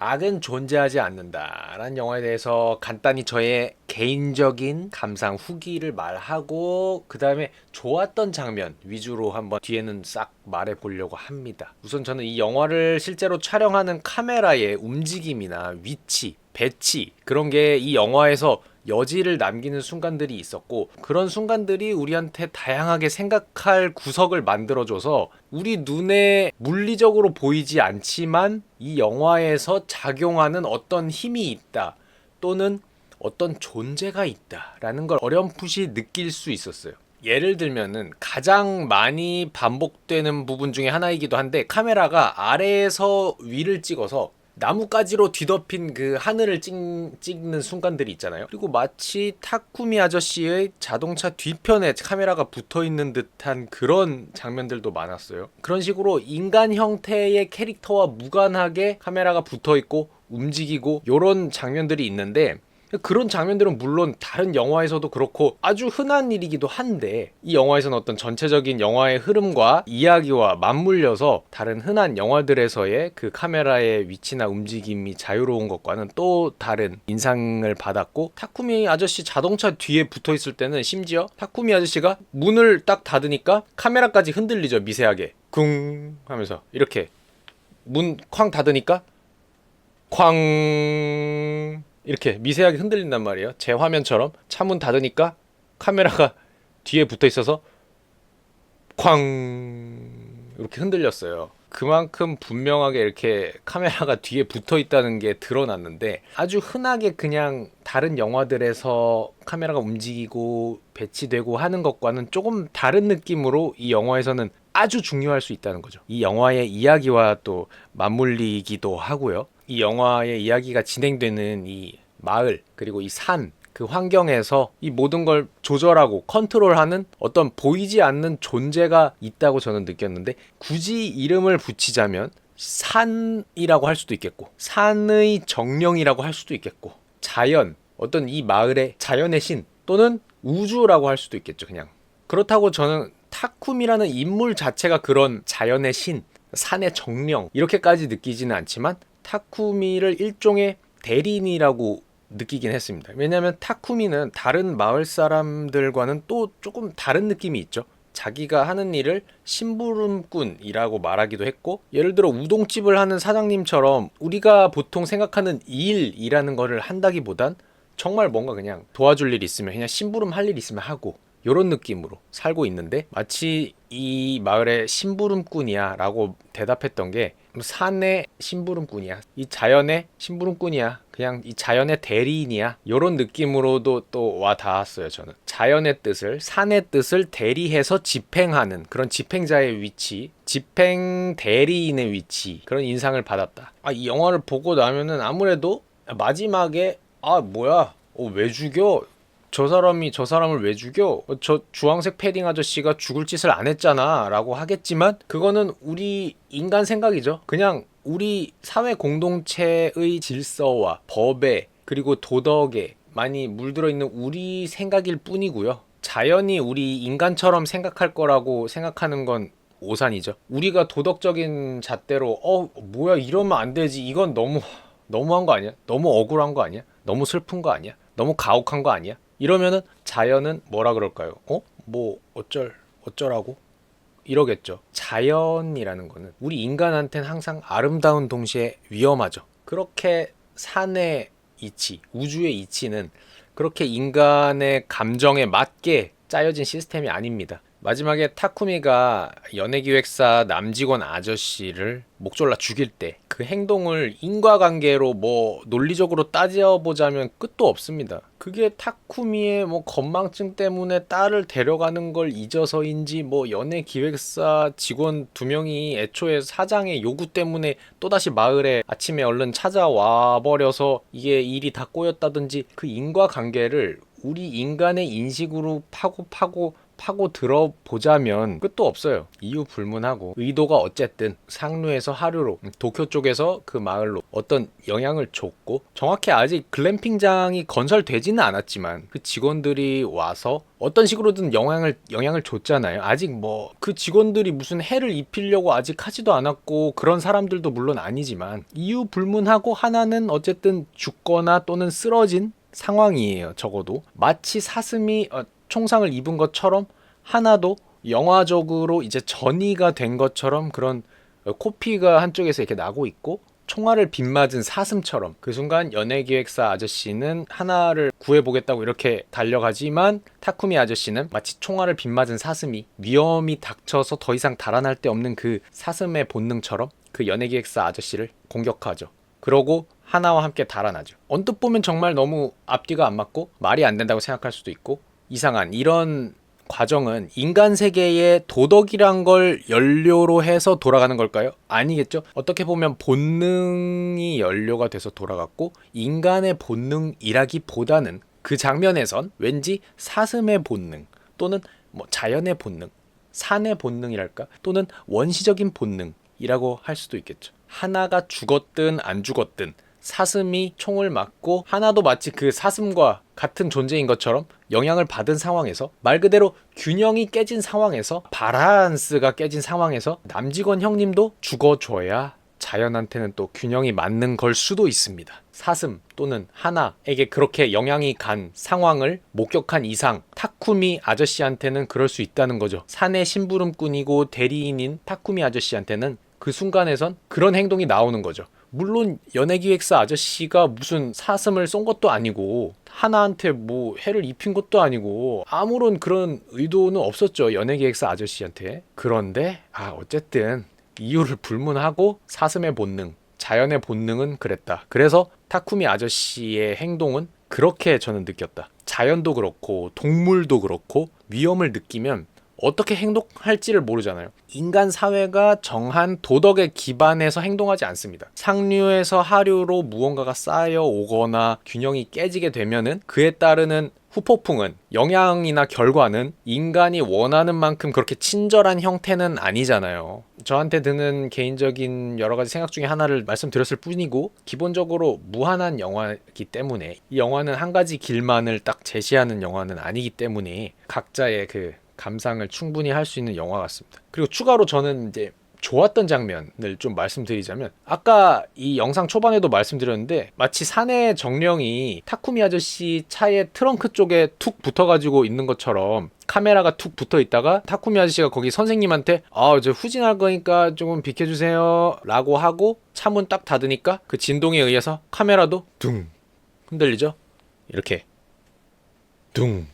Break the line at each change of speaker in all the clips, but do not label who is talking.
악은 존재하지 않는다라는 영화에 대해서 간단히 저의 개인적인 감상 후기를 말하고 그 다음에 좋았던 장면 위주로 한번 뒤에는 싹 말해 보려고 합니다. 우선 저는 이 영화를 실제로 촬영하는 카메라의 움직임이나 위치, 배치 그런 게 이 영화에서 여지를 남기는 순간들이 있었고 그런 순간들이 우리한테 다양하게 생각할 구석을 만들어줘서 우리 눈에 물리적으로 보이지 않지만 이 영화에서 작용하는 어떤 힘이 있다 또는 어떤 존재가 있다라는 걸 어렴풋이 느낄 수 있었어요. 예를 들면은 가장 많이 반복되는 부분 중에 하나이기도 한데 카메라가 아래에서 위를 찍어서 나뭇가지로 뒤덮인 그 하늘을 찍는 순간들이 있잖아요. 그리고 마치 타쿠미 아저씨의 자동차 뒤편에 카메라가 붙어있는 듯한 그런 장면들도 많았어요. 그런 식으로 인간 형태의 캐릭터와 무관하게 카메라가 붙어있고 움직이고 이런 장면들이 있는데 그런 장면들은 물론 다른 영화에서도 그렇고 아주 흔한 일이기도 한데 이 영화에서는 어떤 전체적인 영화의 흐름과 이야기와 맞물려서 다른 흔한 영화들에서의 그 카메라의 위치나 움직임이 자유로운 것과는 또 다른 인상을 받았고 타쿠미 아저씨 자동차 뒤에 붙어있을 때는 심지어 타쿠미 아저씨가 문을 딱 닫으니까 카메라까지 흔들리죠. 미세하게 쿵 하면서 이렇게 문 쾅 닫으니까 쾅 이렇게 미세하게 흔들린단 말이에요. 제 화면처럼 차문 닫으니까 카메라가 뒤에 붙어 있어서 쾅 이렇게 흔들렸어요. 그만큼 분명하게 이렇게 카메라가 뒤에 붙어 있다는 게 드러났는데 아주 흔하게 그냥 다른 영화들에서 카메라가 움직이고 배치되고 하는 것과는 조금 다른 느낌으로 이 영화에서는 아주 중요할 수 있다는 거죠. 이 영화의 이야기와 또 맞물리기도 하고요. 이 영화의 이야기가 진행되는 이 마을 그리고 이 산 그 환경에서 이 모든 걸 조절하고 컨트롤하는 어떤 보이지 않는 존재가 있다고 저는 느꼈는데 굳이 이름을 붙이자면 산이라고 할 수도 있겠고 산의 정령이라고 할 수도 있겠고 자연 어떤 이 마을의 자연의 신 또는 우주라고 할 수도 있겠죠. 그냥 그렇다고 저는 타쿠미라는 인물 자체가 그런 자연의 신 산의 정령 이렇게까지 느끼지는 않지만 타쿠미를 일종의 대리인이라고 느끼긴 했습니다. 왜냐하면 타쿠미는 다른 마을 사람들과는 또 조금 다른 느낌이 있죠. 자기가 하는 일을 심부름꾼이라고 말하기도 했고 예를 들어 우동집을 하는 사장님처럼 우리가 보통 생각하는 일이라는 거를 한다기보단 정말 뭔가 그냥 도와줄 일 있으면 그냥 심부름 할 일 있으면 하고 요런 느낌으로 살고 있는데 마치 이 마을의 심부름꾼이야 라고 대답했던 게 산의 심부름꾼이야 이 자연의 심부름꾼이야 그냥 이 자연의 대리인이야 요런 느낌으로도 또 와 닿았어요. 저는 자연의 뜻을 산의 뜻을 대리해서 집행하는 그런 집행자의 위치 집행 대리인의 위치 그런 인상을 받았다. 이 영화를 보고 나면은 아무래도 마지막에 뭐야 왜 죽여 저 사람이 저 사람을 왜 죽여? 저 주황색 패딩 아저씨가 죽을 짓을 안 했잖아 라고 하겠지만 그거는 우리 인간 생각이죠. 그냥 우리 사회 공동체의 질서와 법에 그리고 도덕에 많이 물들어 있는 우리 생각일 뿐이고요. 자연이 우리 인간처럼 생각할 거라고 생각하는 건 오산이죠. 우리가 도덕적인 잣대로 뭐야 이러면 안 되지 이건 너무한 거 아니야? 너무 억울한 거 아니야? 너무 슬픈 거 아니야? 너무 가혹한 거 아니야? 이러면은 자연은 뭐라 그럴까요? 뭐 어쩌라고? 이러겠죠. 자연이라는 거는 우리 인간한테는 항상 아름다운 동시에 위험하죠. 그렇게 산의 이치, 우주의 이치는 그렇게 인간의 감정에 맞게 짜여진 시스템이 아닙니다. 마지막에 타쿠미가 연예기획사 남직원 아저씨를 목 졸라 죽일 때 그 행동을 인과관계로 뭐 논리적으로 따져보자면 끝도 없습니다. 그게 타쿠미의 뭐 건망증 때문에 딸을 데려가는 걸 잊어서인지 뭐 연예기획사 직원 2명이 애초에 사장의 요구 때문에 또다시 마을에 아침에 얼른 찾아와 버려서 이게 일이 다 꼬였다든지 그 인과관계를 우리 인간의 인식으로 파고 파고 들어보자면 끝도 없어요. 이유 불문하고 의도가 어쨌든 상류에서 하류로 도쿄 쪽에서 그 마을로 어떤 영향을 줬고, 정확히 아직 글램핑장이 건설되지는 않았지만 그 직원들이 와서 어떤 식으로든 영향을 줬잖아요. 아직 뭐 그 직원들이 무슨 해를 입히려고 아직 하지도 않았고 그런 사람들도 물론 아니지만, 이유 불문하고 하나는 어쨌든 죽거나 또는 쓰러진 상황이에요. 적어도 마치 사슴이 총상을 입은 것처럼 하나도 영화적으로 이제 전이가 된 것처럼 그런 코피가 한쪽에서 이렇게 나고 있고, 총알을 빗맞은 사슴처럼 그 순간 연예기획사 아저씨는 하나를 구해보겠다고 이렇게 달려가지만, 타쿠미 아저씨는 마치 총알을 빗맞은 사슴이 위험이 닥쳐서 더 이상 달아날 데 없는 그 사슴의 본능처럼 그 연예기획사 아저씨를 공격하죠. 그러고 하나와 함께 달아나죠. 언뜻 보면 정말 너무 앞뒤가 안 맞고 말이 안 된다고 생각할 수도 있고 이상한 이런 과정은 인간 세계의 도덕이란 걸 연료로 해서 돌아가는 걸까요? 아니겠죠. 어떻게 보면 본능이 연료가 돼서 돌아갔고, 인간의 본능이라기보다는 그 장면에선 왠지 사슴의 본능 또는 뭐 자연의 본능, 산의 본능이랄까, 또는 원시적인 본능이라고 할 수도 있겠죠. 하나가 죽었든 안 죽었든 사슴이 총을 맞고 하나도 마치 그 사슴과 같은 존재인 것처럼 영향을 받은 상황에서, 말 그대로 균형이 깨진 상황에서, 바란스가 깨진 상황에서 남직원 형님도 죽어줘야 자연한테는 또 균형이 맞는 걸 수도 있습니다. 사슴 또는 하나에게 그렇게 영향이 간 상황을 목격한 이상 타쿠미 아저씨한테는 그럴 수 있다는 거죠. 산의 심부름꾼이고 대리인인 타쿠미 아저씨한테는 그 순간에선 그런 행동이 나오는 거죠. 물론 연예기획사 아저씨가 무슨 사슴을 쏜 것도 아니고 하나한테 뭐 해를 입힌 것도 아니고 아무런 그런 의도는 없었죠, 연예기획사 아저씨한테. 그런데 어쨌든 이유를 불문하고 사슴의 본능, 자연의 본능은 그랬다. 그래서 타쿠미 아저씨의 행동은 그렇게 저는 느꼈다. 자연도 그렇고 동물도 그렇고 위험을 느끼면 어떻게 행동할지를 모르잖아요. 인간 사회가 정한 도덕에 기반해서 행동하지 않습니다. 상류에서 하류로 무언가가 쌓여오거나 균형이 깨지게 되면은 그에 따르는 후폭풍은, 영향이나 결과는 인간이 원하는 만큼 그렇게 친절한 형태는 아니잖아요. 저한테 드는 개인적인 여러 가지 생각 중에 하나를 말씀드렸을 뿐이고, 기본적으로 무한한 영화이기 때문에, 이 영화는 한 가지 길만을 딱 제시하는 영화는 아니기 때문에 각자의 그 감상을 충분히 할 수 있는 영화 같습니다. 그리고 추가로 저는 이제 좋았던 장면을 좀 말씀드리자면, 아까 이 영상 초반에도 말씀드렸는데 마치 사내 정령이 타쿠미 아저씨 차의 트렁크 쪽에 툭 붙어가지고 있는 것처럼 카메라가 툭 붙어 있다가 타쿠미 아저씨가 거기 선생님한테 저 후진할 거니까 조금 비켜주세요 라고 하고 차문 딱 닫으니까 그 진동에 의해서 카메라도 둥 흔들리죠. 이렇게 둥.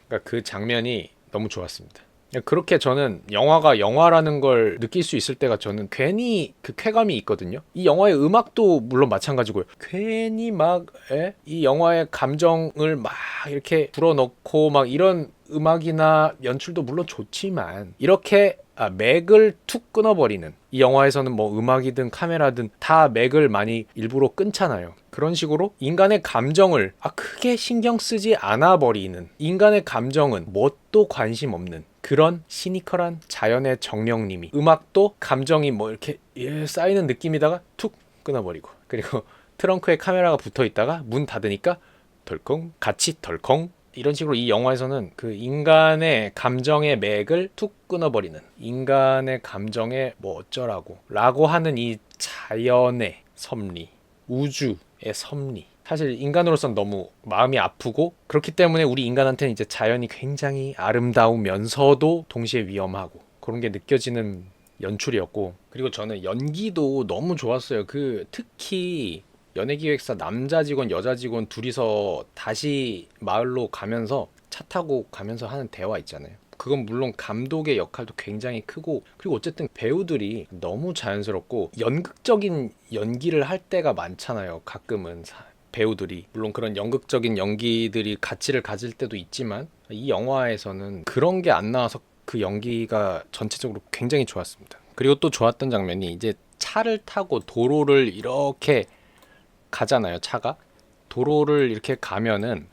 그러니까 그 장면이 너무 좋았습니다. 그렇게 저는 영화가 영화라는 걸 느낄 수 있을 때가 저는 괜히 그 쾌감이 있거든요. 이 영화의 음악도 물론 마찬가지고요. 괜히 막 이 영화의 감정을 막 이렇게 불어넣고 막 이런 음악이나 연출도 물론 좋지만, 이렇게 맥을 툭 끊어버리는, 이 영화에서는 뭐 음악이든 카메라든 다 맥을 많이 일부러 끊잖아요. 그런 식으로 인간의 감정을 크게 신경 쓰지 않아 버리는, 인간의 감정은 뭣도 관심 없는 그런 시니컬한 자연의 정령님이, 음악도 감정이 뭐 이렇게 쌓이는 느낌이다가 툭 끊어버리고, 그리고 트렁크에 카메라가 붙어 있다가 문 닫으니까 덜컹 같이 덜컹, 이런 식으로 이 영화에서는 그 인간의 감정의 맥을 툭 끊어버리는, 인간의 감정에 뭐 어쩌라고 라고 하는 이 자연의 섭리, 우주의 섭리, 사실 인간으로선 너무 마음이 아프고, 그렇기 때문에 우리 인간한테는 이제 자연이 굉장히 아름다우면서도 동시에 위험하고 그런 게 느껴지는 연출이었고, 그리고 저는 연기도 너무 좋았어요. 그 특히 연예기획사 남자 직원 여자 직원 둘이서 다시 마을로 가면서 차 타고 가면서 하는 대화 있잖아요. 그건 물론 감독의 역할도 굉장히 크고, 그리고 어쨌든 배우들이 너무 자연스럽고 연극적인 연기를 할 때가 많잖아요. 가끔은 배우들이 물론 그런 연극적인 연기들이 가치를 가질 때도 있지만, 이 영화에서는 그런 게 안 나와서 그 연기가 전체적으로 굉장히 좋았습니다. 그리고 또 좋았던 장면이, 이제 차를 타고 도로를 이렇게 가잖아요. 차가 도로를 이렇게 가면은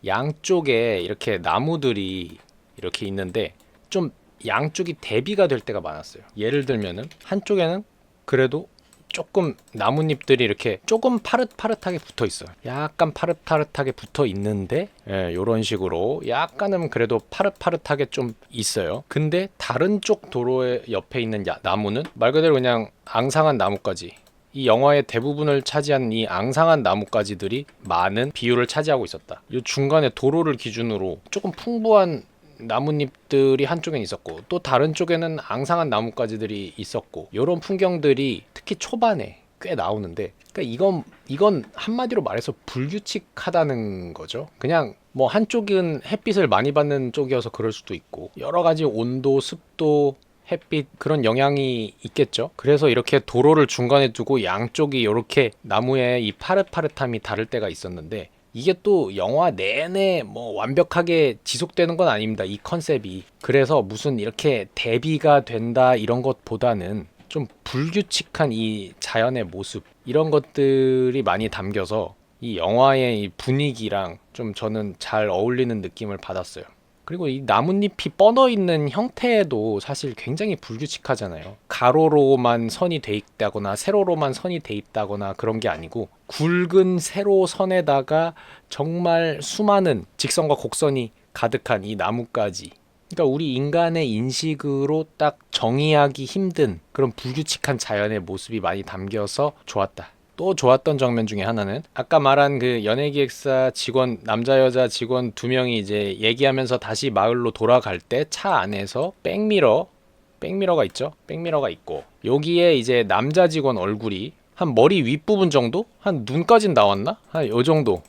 양쪽에 이렇게 나무들이 이렇게 있는데 좀 양쪽이 대비가 될 때가 많았어요. 예를 들면은 한쪽에는 그래도 조금 나뭇잎들이 이렇게 조금 파릇파릇하게 붙어 있어요. 약간 파릇파릇하게 붙어 있는데, 이런 식으로 약간은 그래도 파릇파릇하게 좀 있어요. 근데 다른 쪽 도로의 옆에 있는 나무는 말 그대로 그냥 앙상한 나뭇가지. 이 영화의 대부분을 차지하는 이 앙상한 나뭇가지들이 많은 비율을 차지하고 있었다. 이 중간에 도로를 기준으로 조금 풍부한 나뭇잎들이 한쪽엔 있었고 또 다른 쪽에는 앙상한 나뭇가지들이 있었고 이런 풍경들이 특히 초반에 꽤 나오는데, 그러니까 이건 한마디로 말해서 불규칙하다는 거죠. 그냥 뭐 한쪽은 햇빛을 많이 받는 쪽이어서 그럴 수도 있고 여러 가지 온도, 습도, 햇빛 그런 영향이 있겠죠. 그래서 이렇게 도로를 중간에 두고 양쪽이 이렇게 나무의 이 파릇파릇함이 다를 때가 있었는데, 이게 또 영화 내내 뭐 완벽하게 지속되는 건 아닙니다. 이 컨셉이. 그래서 무슨 이렇게 대비가 된다 이런 것보다는 좀 불규칙한 이 자연의 모습 이런 것들이 많이 담겨서 이 영화의 이 분위기랑 좀 저는 잘 어울리는 느낌을 받았어요. 그리고 이 나뭇잎이 뻗어 있는 형태도 사실 굉장히 불규칙하잖아요. 가로로만 선이 돼 있다거나 세로로만 선이 돼 있다거나 그런 게 아니고 굵은 세로 선에다가 정말 수많은 직선과 곡선이 가득한 이 나뭇가지. 그러니까 우리 인간의 인식으로 딱 정의하기 힘든 그런 불규칙한 자연의 모습이 많이 담겨서 좋았다. 또 좋았던 장면 중에 하나는 아까 말한 그 연예기획사 직원, 남자 여자 직원 두 명이 이제 얘기하면서 다시 마을로 돌아갈 때 차 안에서 백미러가 있죠. 백미러가 있고 여기에 이제 남자 직원 얼굴이 한 머리 윗부분 정도? 한 눈까진 나왔나? 한 요 정도.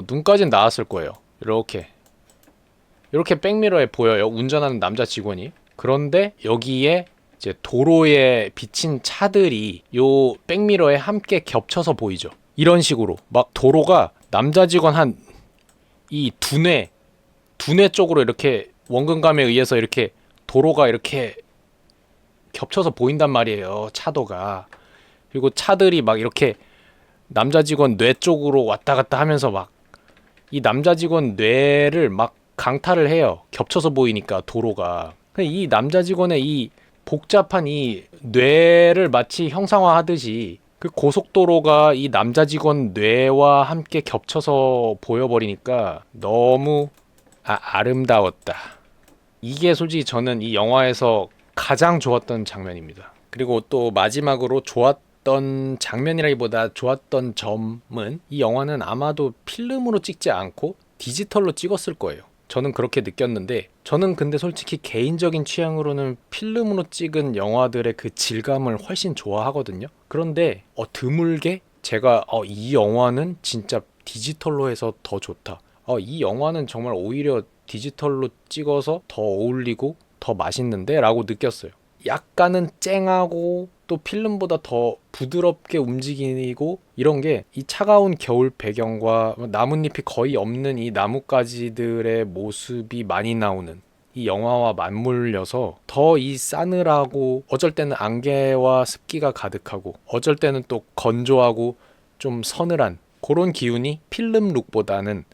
눈까진 나왔을 거예요. 이렇게 백미러에 보여요. 운전하는 남자 직원이. 그런데 여기에 이제 도로에 비친 차들이 요 백미러에 함께 겹쳐서 보이죠. 이런 식으로 막 도로가 남자 직원 한 이 두뇌 쪽으로 이렇게 원근감에 의해서 이렇게 도로가 이렇게 겹쳐서 보인단 말이에요. 차도가. 그리고 차들이 막 이렇게 남자 직원 뇌 쪽으로 왔다 갔다 하면서 막 이 남자 직원 뇌를 막 강탈을 해요. 겹쳐서 보이니까 도로가. 이 남자 직원의 이 복잡한 이 뇌를 마치 형상화하듯이 그 고속도로가 이 남자 직원 뇌와 함께 겹쳐서 보여버리니까 너무 아름다웠다. 이게 솔직히 저는 이 영화에서 가장 좋았던 장면입니다. 그리고 또 마지막으로 좋았던 장면이라기보다 좋았던 점은 이 영화는 아마도 필름으로 찍지 않고 디지털로 찍었을 거예요. 저는 그렇게 느꼈는데, 저는 근데 솔직히 개인적인 취향으로는 필름으로 찍은 영화들의 그 질감을 훨씬 좋아하거든요. 그런데 드물게 제가 이 영화는 진짜 디지털로 해서 더 좋다. 이 영화는 정말 오히려 디지털로 찍어서 더 어울리고 더 맛있는데? 라고 느꼈어요. 약간은 쨍하고 또 필름보다 더 부드럽게 움직이고 이런 게 이 차가운 겨울 배경과 나뭇잎이 거의 없는 이 나뭇가지들의 모습이 많이 나오는 이 영화와 맞물려서 더 이 싸늘하고 어쩔 때는 안개와 습기가 가득하고 어쩔 때는 또 건조하고 좀 서늘한 그런 기운이 필름 룩보다는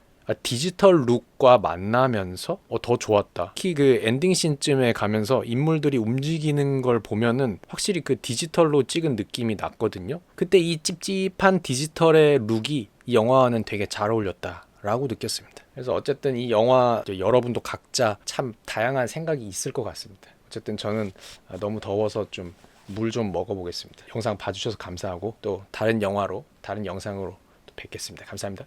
디지털 룩과 만나면서 더 좋았다. 특히 그 엔딩 씬쯤에 가면서 인물들이 움직이는 걸 보면은 확실히 그 디지털로 찍은 느낌이 났거든요. 그때 이 찝찝한 디지털의 룩이 이 영화와는 되게 잘 어울렸다 라고 느꼈습니다. 그래서 어쨌든 이 영화 여러분도 각자 참 다양한 생각이 있을 것 같습니다. 어쨌든 저는 너무 더워서 좀 물 좀 먹어보겠습니다. 영상 봐주셔서 감사하고 또 다른 영화로 다른 영상으로 또 뵙겠습니다. 감사합니다.